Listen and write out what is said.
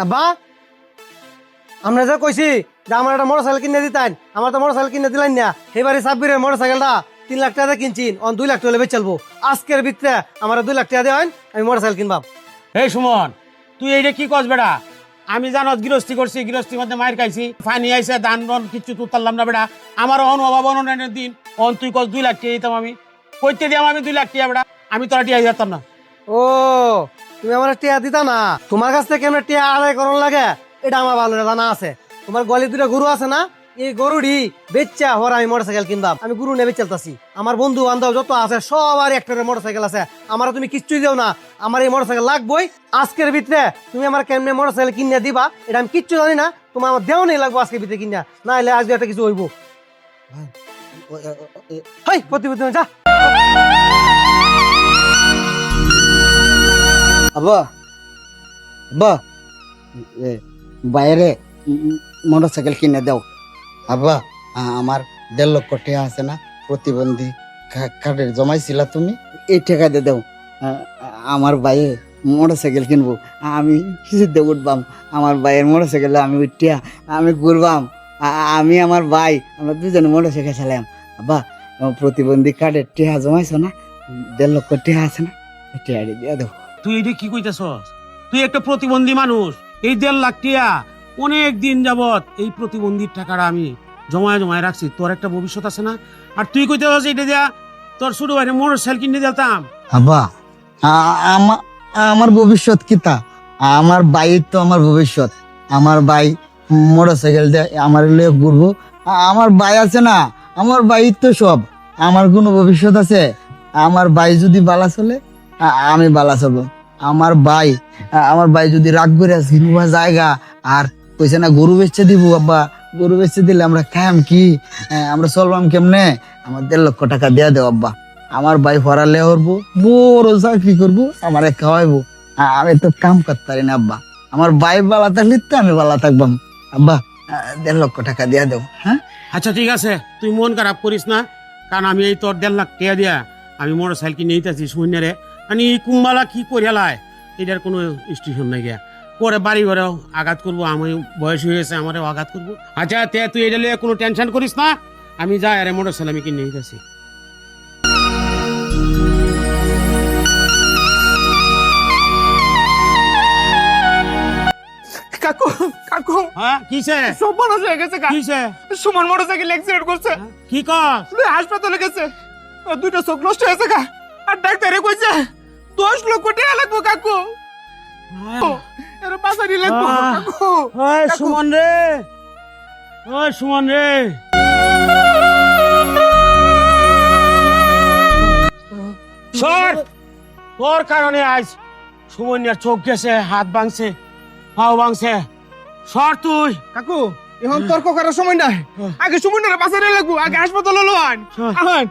আব্বা আমরা যা কইছি যে আমার একটা মোটরসাইকেল কিনে দিতেন, আমার তো মোটরসাইকেল কিনে দিলেন না। এবারে সাব্বিরের মোটরসাইকেলটা 3 লাখ টাকা কিনছি, 2 লাখ টাকা বেচে চলবো। আজকের ভিতরে আমার 2 লাখ টাকা দেন, আমি মোটরসাইকেল কিনবাম। এই সুমন, তুই এইটা কি কস বেড়া? আমি জানো গৃহস্থী করছি, গৃহস্থীর মধ্যে মায়ের খাইছি, ফানি আইসে ধান রন কিছু তুলতাম না বেড়া। আমার অভাব অননের দিন তুই কস 2 লাখ টাকা দিতাম, আমি কইতে দিয়াম আমি 2 লাখ টাকা বেড়া, আমি তোরা টিয়া যেতাম না। ও তুমি আমার টিয়া দিতা না, তোমার কাছ থেকে কেমন টিয়া আদায় করার লাগে এটা আমার ভালো জানা আছে। তোমার গলি 2টা গরু আছে না, এই গরুটি বেচা হওয়ার আমি মোটরসাইকেল কিনবাম। আমি গরু নেবে চলতেছি, আমার বন্ধু বান্ধব যত আছে সবার একটা মোটরসাইকেল আছে, আমার তুমি কিচ্ছুই দেও না। আমার এই মোটরসাইকেল লাগবেই। আজকের ভিতরে তুমি আমার কেমনে মোটরসাইকেল কিনে দিবা এটা আমি কিচ্ছু জানি না। তোমার আমার দেও নেই লাগবো আজকের ভিতরে কিনা, না হলে আজকে একটা কিছু হইব। হাই প্রতিবেদন যা। আব্বা আব্বা বাইরে মোটরসাইকেল কিনে দাও। আব্বা আমার 1.5 লক্ষ টাকা আছে না প্রতিবন্ধী কার্ডের জমাইছিল, তুমি এই টাকা দিয়ে দাও। আমার ভাইয়ে মোটরসাইকেল কিনবো, আমি কিছুতে উঠবাম। আমার ভাইয়ের মোটরসাইকেলে আমি উঠিয়া আমি ঘুরবাম। আমি আমার ভাই আমরা দুজনে মোটরসাইকেল চালাম। আব্বা প্রতিবন্ধী কার্ডের টাকা জমাইছো না, 1.5 লক্ষ টাকা আছে না, টাকা দিয়ে দাও। তুই এটা কি কইতেছস? তুই একটা প্রতিবন্ধী মানুষ, এই 1.5 লাখ টাকা অনেক দিন যাবত এই প্রতিবন্ধীর টাকাটা আমি জমায় রাখছি। তোর একটা ভবিষ্যৎ আছে না? আর তুই কইতেছস এটা দিয়া তোর ছোট ভাইয়ের মোটরসাইকেল কিনে দিতাম? আব্বা আমার ভবিষ্যৎ কিতা? আমার ভাইয়ের তো আমার ভবিষ্যৎ। আমার ভাই মোটরসাইকেল দিয়ে আমার লিয়ে ঘুরবো। আমার ভাই আছে না, আমার ভাইয়ের তো সব। আমার কোনো ভবিষ্যৎ আছে? আমার ভাই যদি বালা চলে আমি বালা চলবো। আমার ভাই যদি রাগ করে কিনবা জায়গা আর কইছে না গরু বেচে দিব, আব্বা গরু বেচে দিলে আমরা খাইম কি, আমরা চলবাম কেমনে? আমার 1.5 লক্ষ টাকা দিয়া দেও আব্বা। আমার ভাই পড়ালে করবো, বড় চাকরি করবো, আমারে খাওয়াইবো। আমি তো কাম করতে পারি না আব্বা। আমার ভাই বালা থাকলে তো আমি বালা থাকবাম। আব্বা 1.5 লক্ষ টাকা দিয়া দেও। হ্যাঁ আচ্ছা ঠিক আছে, তুই মন খারাপ করিস না, কারণ আমি এই তোর 1.5 লাখ টাকা দিয়া আমি মোটরসাইকেল কিনে নিতেছি শূন্যরে। মানে কুম্বালা কি করিয়ালায় এটার কোনো স্টেশন নাই গিয়া, পরে বাড়ি ঘরেও আঘাত করবো, আমি বয়স হয়ে গেছে আমারও আঘাত করবো। আচ্ছা তুই এটা নিয়ে কোনো টেনশন করিস না, আমি যাই আরে মোটরসাইকেল আমি কিনে নিতেছি। কাকু কাকু হ্যাঁ কিসে সব মানুষ হয়ে গেছে। কিসে? সুমন মোটরসাইকেল অ্যাক্সিডেন্ট করছে, কি কস? হাসপাতালে গেছে, 2টা চোখ নষ্ট হয়েছে গা। আর ডাক্তারে কইছে 10 লক্ষ টাকা লাগবে কাকু। এর বাসারি লাগবে কাকু। ওই সুমন রে, ওই সুমন রে, সর। তোর কারণে আজ সুমনের চোখ গেছে, হাত ভাঙছে, পাও ভাঙছে। সর তুই। কাকু এখন তর্ক করার সময় নাই, আগে সুমনের বাসারি লাগবে, আগে হাসপাতালে লোন। আহন